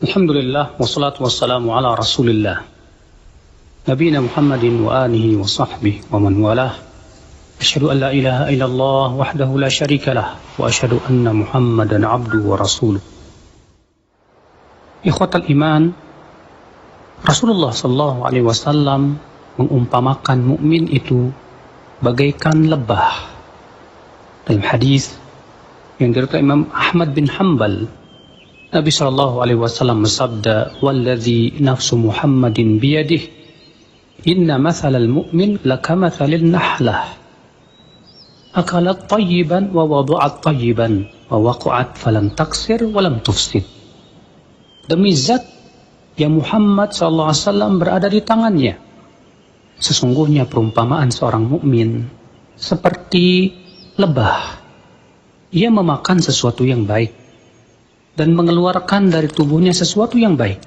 Alhamdulillah, wassalatu wassalamu ala rasulillah Nabiina Muhammadin wa alihi wa sahbihi wa man walah. Asyhadu an la ilaha illallah wahdahu la syarika lah wa asyhadu anna Muhammadan abduhu wa rasuluh. Ikhwatal iman, Rasulullah sallallahu alaihi wasallam mengumpamakan mukmin itu bagaikan lebah. Dalam hadis yang diriwayatkan Imam Ahmad bin Hanbal, Nabi sallallahu alaihi wasallam bersabda, "Wallazi nafsu Muhammadin biyadihi, inna mathalal mu'min lakamathalil nahlah. Akalat tayyiban wa wadu'at tayyiban wa waqa'at falam taksir wa lam tufsid." Demi zat yang Muhammad sallallahu alaihi wasallam berada di tangannya, sesungguhnya perumpamaan seorang mukmin seperti lebah. Ia memakan sesuatu yang baik dan mengeluarkan dari tubuhnya sesuatu yang baik.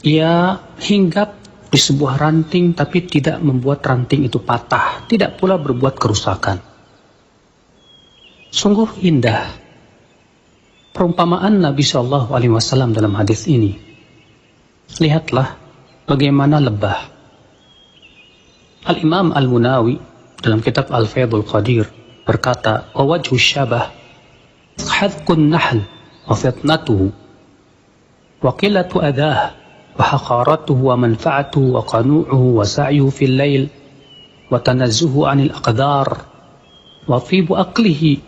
Ia hinggap di sebuah ranting tapi tidak membuat ranting itu patah, tidak pula berbuat kerusakan. Sungguh indah perumpamaan Nabi Shallallahu Alaihi Wasallam dalam hadis ini. Lihatlah bagaimana lebah. Al-Imam Al-Munawi dalam kitab Al-Faidul Qadir berkata, "Wa wajhu syabah hadqun nahl wa fitnatuhu wa qillatu adah wa haqaratuhu wa manfa'atuhu wa qanu'uhu wa sa'yuhu fil lail wa tanazzuhu 'anil aqdar wa tibu aqlihi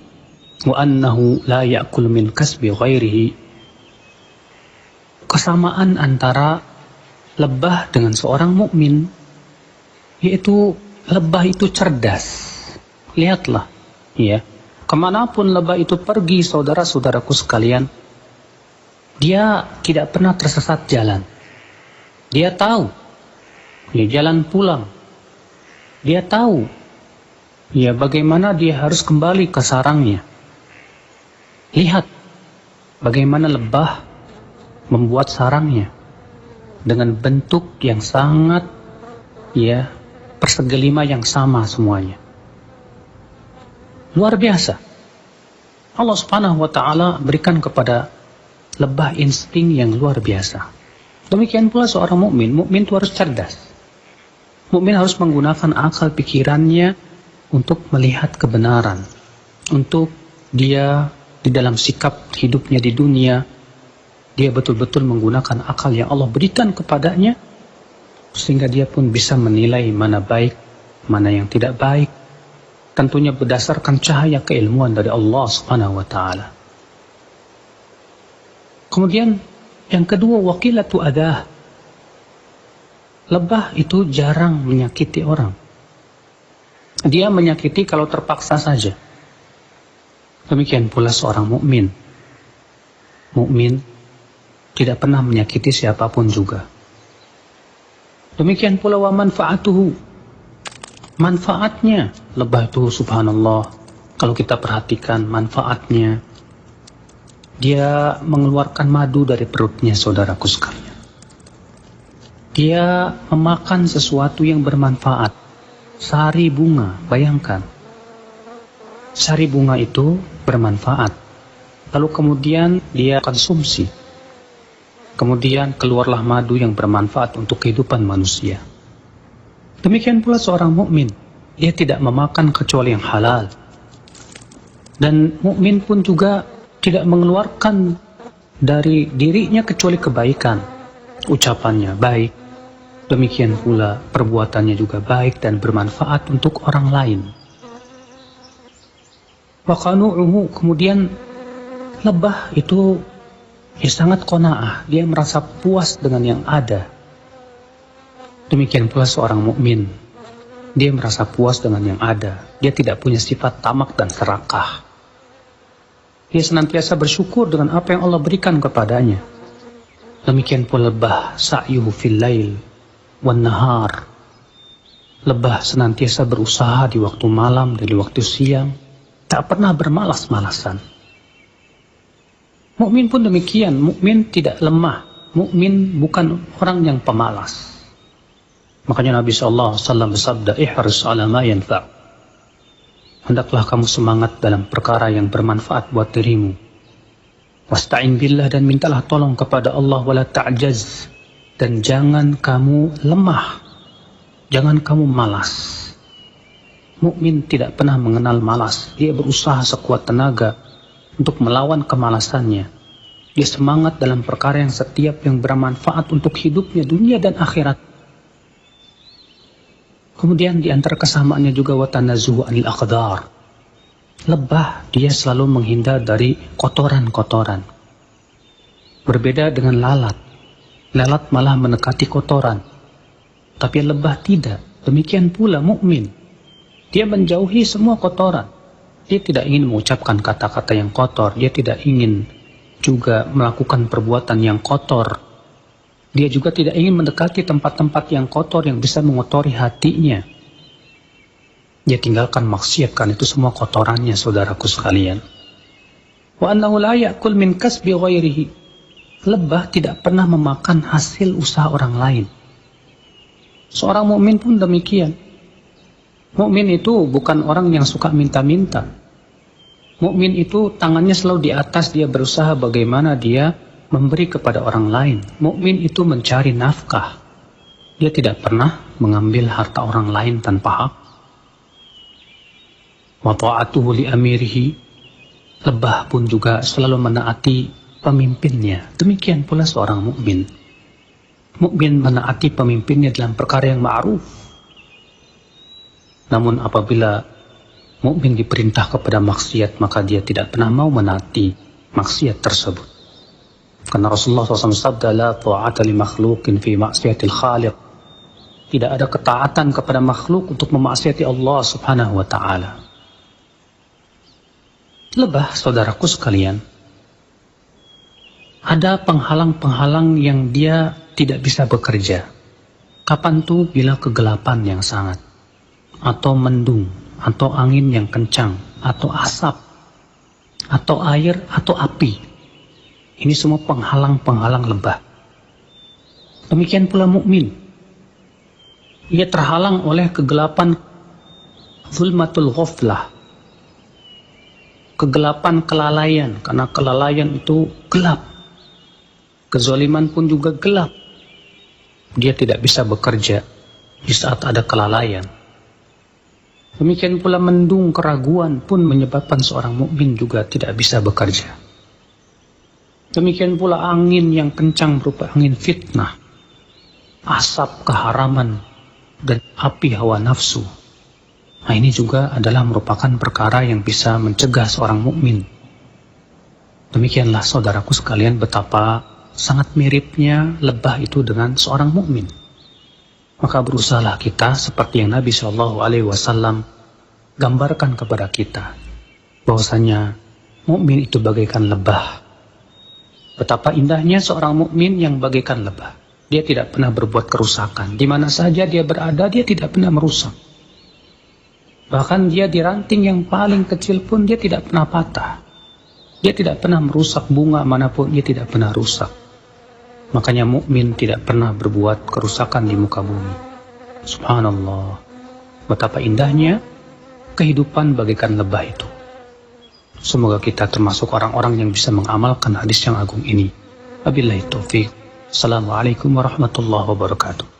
wa annahu la ya'kul min kasbi ghairihi." Kesamaan antara lebah dengan seorang mukmin, yaitu lebah itu cerdas. Lihatlah, ya, kemanapun lebah itu pergi, saudara-saudaraku sekalian, dia tidak pernah tersesat jalan. Dia tahu ya jalan pulang. Dia tahu ya bagaimana dia harus kembali ke sarangnya. Lihat bagaimana lebah membuat sarangnya dengan bentuk yang sangat ya persegi lima yang sama semuanya. Luar biasa. Allah Subhanahu wa taala berikan kepada lebah insting yang luar biasa. Demikian pula seorang mukmin itu harus cerdas. Mukmin harus menggunakan akal pikirannya untuk melihat kebenaran, untuk dia di dalam sikap hidupnya di dunia, dia betul-betul menggunakan akal yang Allah berikan kepadanya, sehingga dia pun bisa menilai mana baik, mana yang tidak baik, tentunya berdasarkan cahaya keilmuan dari Allah Subhanahu wa taala. Kemudian yang kedua, waqilatu adah. Lebah itu jarang menyakiti orang. Dia menyakiti kalau terpaksa saja. Demikian pula seorang mukmin. Mukmin tidak pernah menyakiti siapapun juga. Demikian pula wa manfaatuhu. Manfaatnya lebah itu subhanallah, kalau kita perhatikan manfaatnya, dia mengeluarkan madu dari perutnya, saudaraku sekalian. Dia memakan sesuatu yang bermanfaat. Sari bunga, bayangkan. Sari bunga itu bermanfaat. Lalu kemudian dia konsumsi. Kemudian keluarlah madu yang bermanfaat untuk kehidupan manusia. Demikian pula seorang mukmin, dia tidak memakan kecuali yang halal. Dan mukmin pun juga tidak mengeluarkan dari dirinya kecuali kebaikan. Ucapannya baik, demikian pula perbuatannya juga baik dan bermanfaat untuk orang lain. Wa qanu'uhu, kemudian lebah itu sangat qanaah, dia merasa puas dengan yang ada. Demikian pula seorang mukmin, dia merasa puas dengan yang ada. Dia tidak punya sifat tamak dan serakah. Dia senantiasa bersyukur dengan apa yang Allah berikan kepadanya. Demikian pula lebah, sa'yuhu fil lail wan nahar. Lebah senantiasa berusaha di waktu malam dan di waktu siang, tak pernah bermalas-malasan. Mukmin pun demikian, mukmin tidak lemah, mukmin bukan orang yang pemalas. Makanya Nabi SAW bersabda, ihris ala ma yanfa'. Hendaklah kamu semangat dalam perkara yang bermanfaat buat dirimu. Wasta'in billah, dan mintalah tolong kepada Allah, wala ta'jaz, dan jangan kamu lemah, jangan kamu malas. Mukmin tidak pernah mengenal malas. Dia berusaha sekuat tenaga untuk melawan kemalasannya. Dia semangat dalam perkara yang setiap yang bermanfaat untuk hidupnya, dunia dan akhirat. Kemudian di antara kesamaannya juga watanazuhu anil aqdar. Lebah, dia selalu menghindar dari kotoran-kotoran. Berbeda dengan lalat. Lalat malah mendekati kotoran. Tapi lebah tidak. Demikian pula mukmin. Dia menjauhi semua kotoran. Dia tidak ingin mengucapkan kata-kata yang kotor. Dia tidak ingin juga melakukan perbuatan yang kotor. Dia juga tidak ingin mendekati tempat-tempat yang kotor yang bisa mengotori hatinya. Dia tinggalkan maksiat, karena itu semua kotorannya, saudaraku sekalian. Wa annahu la ya'kul min kasbi ghairihi. Lebah tidak pernah memakan hasil usaha orang lain. Seorang mukmin pun demikian. Mukmin itu bukan orang yang suka minta-minta. Mukmin itu tangannya selalu di atas, dia berusaha bagaimana dia memberi kepada orang lain. Mukmin itu mencari nafkah. Dia tidak pernah mengambil harta orang lain tanpa hak. Wa ta'atuhu li amirihi. Lebah pun juga selalu menaati pemimpinnya. Demikian pula seorang mukmin. Mukmin menaati pemimpinnya dalam perkara yang ma'ruf. Namun apabila mukmin diperintah kepada maksiat, maka dia tidak pernah mau menaati maksiat tersebut. Karena Rasulullah SAW sabda, la ta'ata li makhluqin fi maksiatil khaliq. Tidak ada ketaatan kepada makhluk untuk memaksiati Allah Subhanahu wa ta'ala. Lebah, saudaraku sekalian, ada penghalang-penghalang yang dia tidak bisa bekerja. Kapan tuh? Bila kegelapan yang sangat, atau mendung, atau angin yang kencang, atau asap, atau air, atau api. Ini semua penghalang-penghalang lebah. Demikian pula mukmin. Ia terhalang oleh kegelapan zulmatul ghaflah. Kegelapan kelalaian, karena kelalaian itu gelap. Kezaliman pun juga gelap. Dia tidak bisa bekerja di saat ada kelalaian. Demikian pula mendung, keraguan pun menyebabkan seorang mukmin juga tidak bisa bekerja. Demikian pula angin yang kencang berupa angin fitnah, asap keharaman, dan api hawa nafsu. Nah, ini juga adalah merupakan perkara yang bisa mencegah seorang mukmin. Demikianlah saudaraku sekalian betapa sangat miripnya lebah itu dengan seorang mukmin. Maka berusahalah kita seperti yang Nabi SAW gambarkan kepada kita, bahwasanya mukmin itu bagaikan lebah. Betapa indahnya seorang mukmin yang bagaikan lebah. Dia tidak pernah berbuat kerusakan. Di mana saja dia berada, dia tidak pernah merusak. Bahkan dia di ranting yang paling kecil pun dia tidak pernah patah. Dia tidak pernah merusak bunga manapun, dia tidak pernah rusak. Makanya mukmin tidak pernah berbuat kerusakan di muka bumi. Subhanallah. Betapa indahnya kehidupan bagaikan lebah itu. Semoga kita termasuk orang-orang yang bisa mengamalkan hadis yang agung ini. Wabillahi taufik. Assalamualaikum warahmatullahi wabarakatuh.